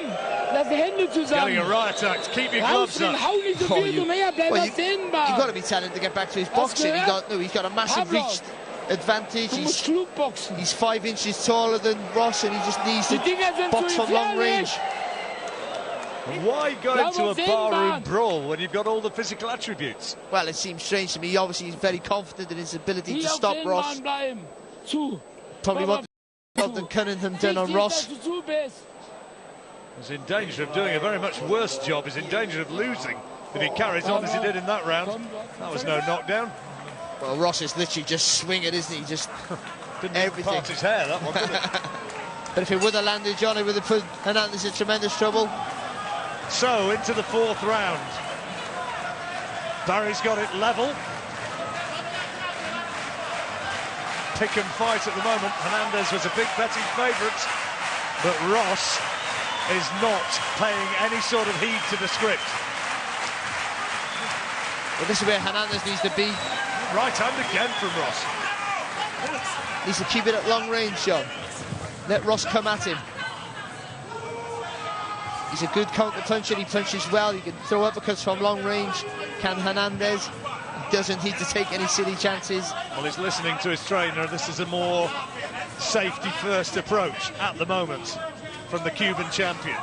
Lass die Hände zusammen. Getting a right attack. Keep your gloves up. Hau nicht so viel umher, bleib auf dehnbar. You've got to be telling him to get back to his boxing. He's got a massive reach advantage. He's 5 inches taller than Ross, and he just needs to box from long range. Why go into a barroom brawl when you've got all the physical attributes? Well, it seems strange to me. Obviously, he's very confident in his ability to stop Ross. Probably what than Cunningham done on Ross. He's in danger of doing a very much worse job. He's in danger of losing if he carries on as he did in that round. That was no knockdown. Well, Ross is literally just swinging, isn't he? Just didn't everything. Part his hair, that one, did it? But if it would have landed, John, it would have put Hernandez in tremendous trouble. So, into the 4th round. Barry's got it level. Pick and fight at the moment. Hernandez was a big betting favourite, but Ross is not paying any sort of heed to the script. Well, this is where Hernandez needs to be. Right hand again from Ross. Needs to keep it at long range, John. Let Ross come at him. He's a good counter puncher. He punches well. He can throw uppercuts from long range. Can Hernandez? He doesn't need to take any silly chances. Well, he's listening to his trainer. This is a more safety-first approach at the moment from the Cuban champion.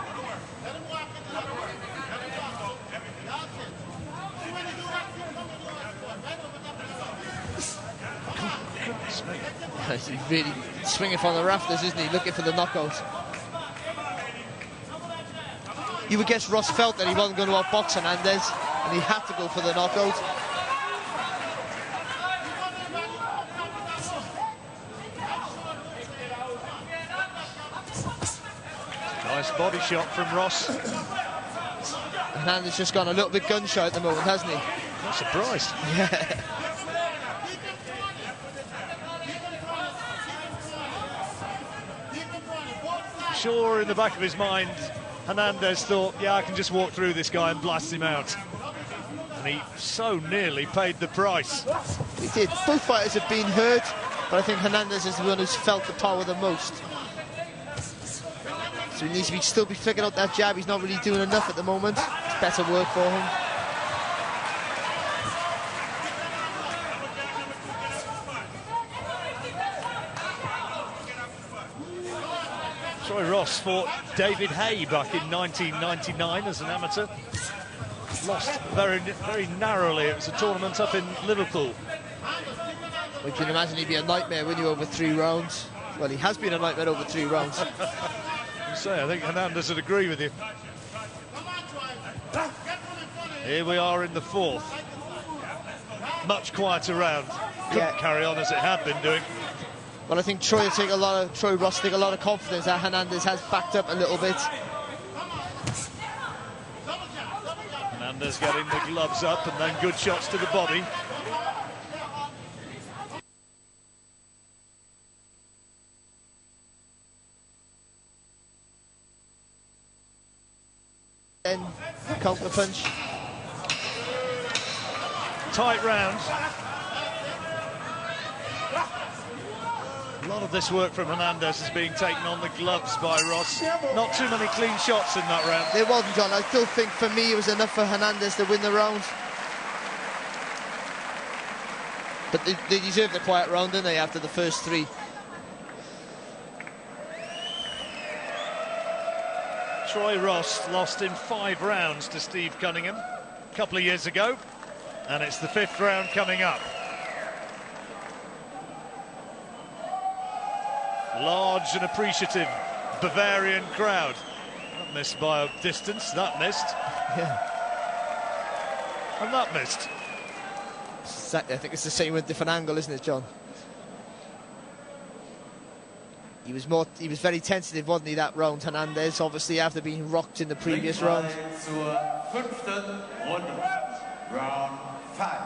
He's really swinging from the rafters, isn't he? Looking for the knockout. You would guess Ross felt that he wasn't going to outbox Hernandez, and he had to go for the knockout. Nice body shot from Ross. Hernandez just gone a little bit gun-shy at the moment, hasn't he? Not surprised. Yeah. Sure, in the back of his mind, Hernandez thought, yeah, I can just walk through this guy and blast him out. And he so nearly paid the price. He did. Both fighters have been hurt, but I think Hernandez is the one who's felt the power the most. So he needs to still be figuring out that jab. He's not really doing enough at the moment. It's better work for him. Troy Ross fought David Hay back in 1999 as an amateur. Lost very narrowly. It was a tournament up in Liverpool. Well, you can imagine he'd be a nightmare when you over 3 rounds. Well, he has been a nightmare over 3 rounds. I think Hernandez would agree with you. Here we are in the 4th. Much quieter round. Couldn't carry on as it had been doing. Well, I think Troy Ross take a lot of confidence that Hernandez has backed up a little bit. Hernandez getting the gloves up and then good shots to the body. Then counter punch. Tight round. A lot of this work from Hernandez is being taken on the gloves by Ross. Not too many clean shots in that round. There wasn't, John. I still think for me it was enough for Hernandez to win the round. But they deserved a quiet round, didn't they, after the first 3? Troy Ross lost in 5 rounds to Steve Cunningham a couple of years ago, and it's the 5th round coming up. Large and appreciative Bavarian crowd. That missed by a distance, that missed. Yeah. And that missed. Exactly, I think it's the same with a different angle, isn't it, John? He was very tentative, wasn't he, that round, Hernandez, obviously after being rocked in the previous round. Round 5.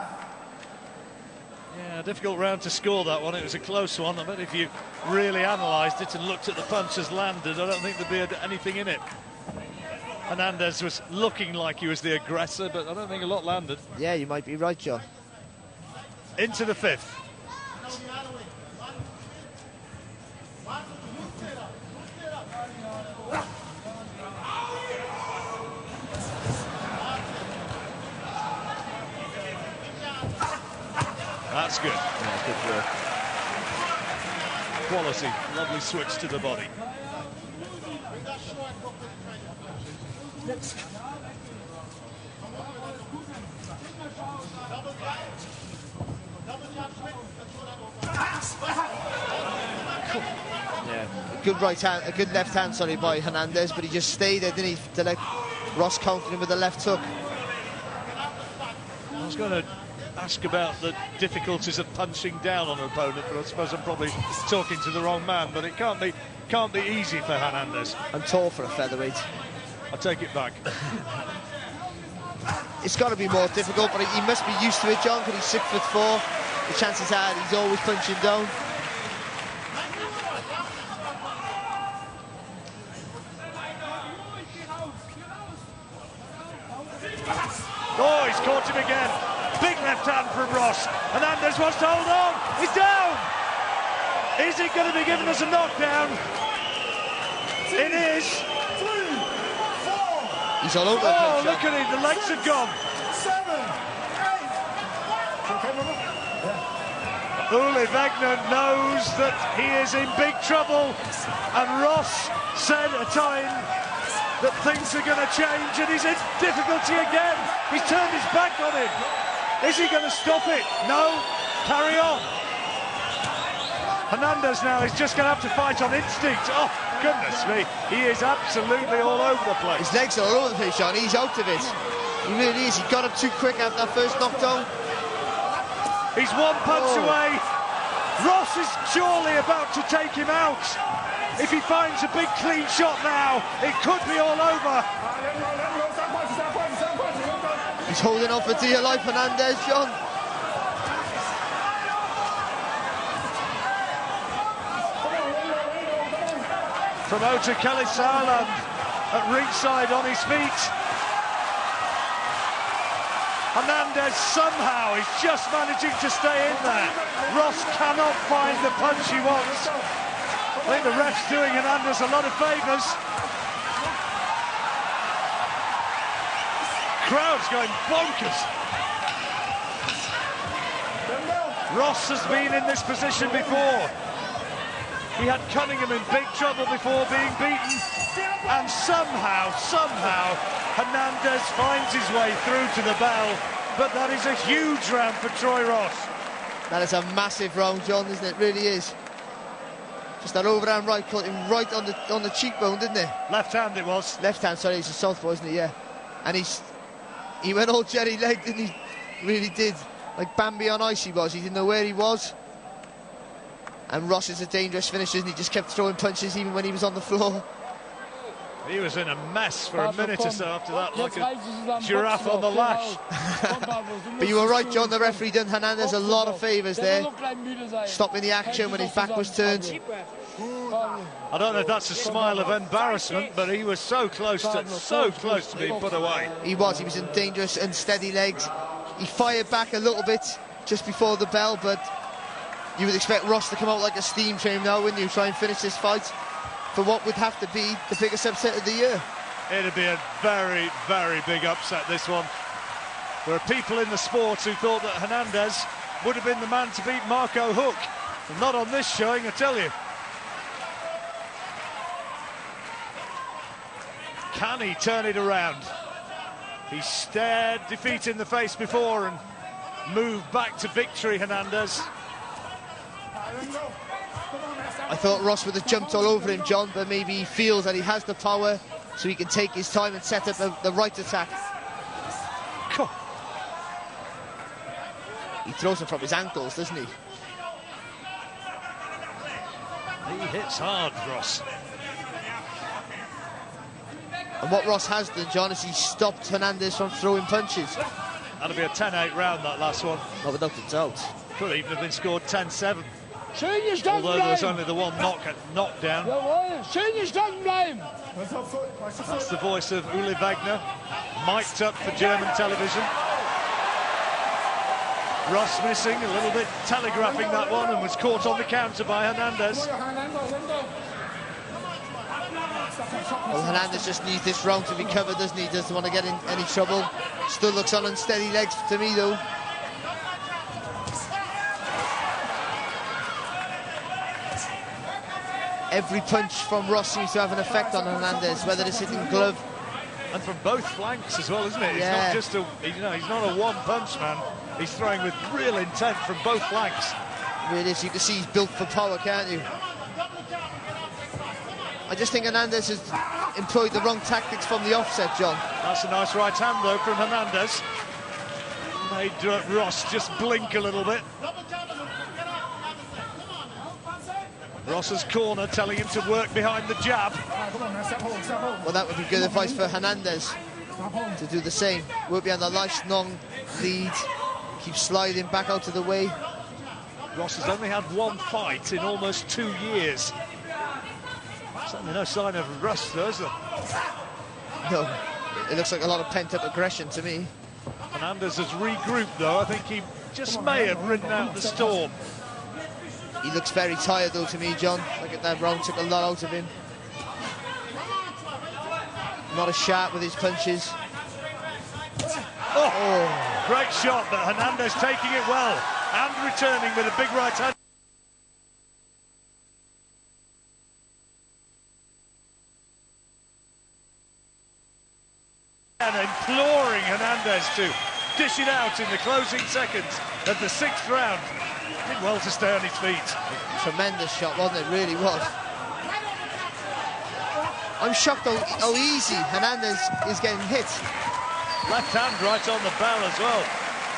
Yeah, difficult round to score that one. It was a close one. I bet if you really analysed it and looked at the punches landed, I don't think there'd be anything in it. Hernandez was looking like he was the aggressor, but I don't think a lot landed. Yeah, you might be right, John. Into the 5th. That's good. Yeah, good work. Quality. Lovely switch to the body. Yeah, good right hand, a good left hand, sorry, by Hernandez, but he just stayed there, didn't he, to let Ross counter him with the left hook. I was going to ask about the difficulties of punching down on an opponent, but I suppose I'm probably talking to the wrong man. But it can't be easy for Hernandez. I'm tall for a featherweight. I take it back. It's got to be more difficult, but he must be used to it, John, because he's 6'4". The chances are he's always punching down. Oh, he's caught him again. Big left hand from Ross. Hernandez wants to hold on. He's down. Is it going to be given as a knockdown? It is. He's all over the Oh, place, look at him. The legs are gone. 7, 8. Uli Wagner knows that he is in big trouble. And Ross said at a time that things are going to change, and he's in difficulty again. He's turned his back on him. Is he going to stop it? No. Carry on. Hernandez now is just going to have to fight on instinct. Oh, goodness me. He is absolutely all over the place. His legs are all over the place, John. He's out of it. He really is. He got up too quick after that first knockdown. He's one punch away. Ross is surely about to take him out. If he finds a big clean shot now, it could be all over. He's holding on for dear life, Hernandez, John. Promoter Kelly Sarland at ringside on his feet. Hernandez somehow is just managing to stay in there. Ross cannot find the punch he wants. I think the ref's doing Hernandez a lot of favours. Crowd's going bonkers. Ross has been in this position before. He had Cunningham in big trouble before being beaten. And somehow, Hernandez finds his way through to the bell. But that is a huge round for Troy Ross. That is a massive round, John, isn't it? It really is. Just that overhand right caught him right on the cheekbone, didn't it? Left hand it was. Left hand, sorry, he's a southpaw, isn't he? Yeah. And he went all jerry leg, didn't he? Really did. Like Bambi on ice he was. He didn't know where he was. And Ross is a dangerous finisher, and he just kept throwing punches even when he was on the floor. He was in a mess for a minute or so after that, like a giraffe on the lash. But you were right, John, the referee done Hernandez a lot of favours there, stopping the action when his back was turned. I don't know if that's a smile of embarrassment, but he was so close to being put away. He was in dangerous and steady legs. He fired back a little bit just before the bell, but you would expect Ross to come out like a steam train now, wouldn't you? Try and finish this fight for what would have to be the biggest upset of the year. It'd be a very, very big upset, this one. There are people in the sport who thought that Hernandez would have been the man to beat Marco Huck. And not on this showing, I tell you. Can he turn it around? He stared defeat in the face before and moved back to victory, Hernandez. I thought Ross would have jumped all over him, John, but maybe he feels that he has the power so he can take his time and set up the right attack. He throws him from his ankles, doesn't he? He hits hard, Ross. And what Ross has done, John, is he stopped Hernandez from throwing punches. That'll be a 10-8 round, that last one. Not without a doubt. Could even have been scored 10-7. Although there was only the one knockdown. That's the voice of Uli Wagner, mic'd up for German television. Ross missing, a little bit telegraphing that one, and was caught on the counter by Hernandez. Well, Hernandez just needs this round to recover, doesn't he? Doesn't want to get in any trouble. Still looks on unsteady legs to me, though. every punch from Ross seems to have an effect on Hernandez, whether it's hitting glove. And from both flanks as well, isn't it? Yeah. He's not just a, you know, he's not a one-punch man. He's throwing with real intent from both flanks. Really is. You can see he's built for power, can't you? I just think Hernandez has employed the wrong tactics from the offset, John. That's a nice right hand, though, from Hernandez. Made Ross just blink a little bit. Ross's corner telling him to work behind the jab. Well, that would be good advice for Hernandez to do the same. Work behind the nice long lead. Keep sliding back out of the way. Ross has only had one fight in almost 2 years. Certainly no sign of rust, though, is there? No, it looks like a lot of pent-up aggression to me. Hernandez has regrouped, though. I think he just may have ridden out the storm. He looks very tired, though, to me, John. Like that round took a lot out of him. Not as sharp with his punches. Oh, great shot, but Hernandez taking it well and returning with a big right hand. And imploring Hernandez to dish it out in the closing seconds of the 6th round. Did well to stay on his feet. Tremendous shot, wasn't it? Really was. I'm shocked how easy Hernandez is getting hit. Left hand right on the bell as well.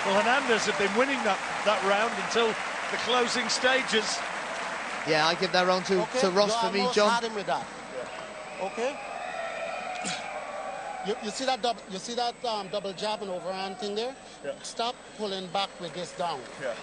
Well, Hernandez had been winning that round until the closing stages. Yeah, I give that round to Ross for me, John. Had him with that. Okay. You see that double jab and overhand thing there? Yeah. Stop pulling back with this down. Yeah.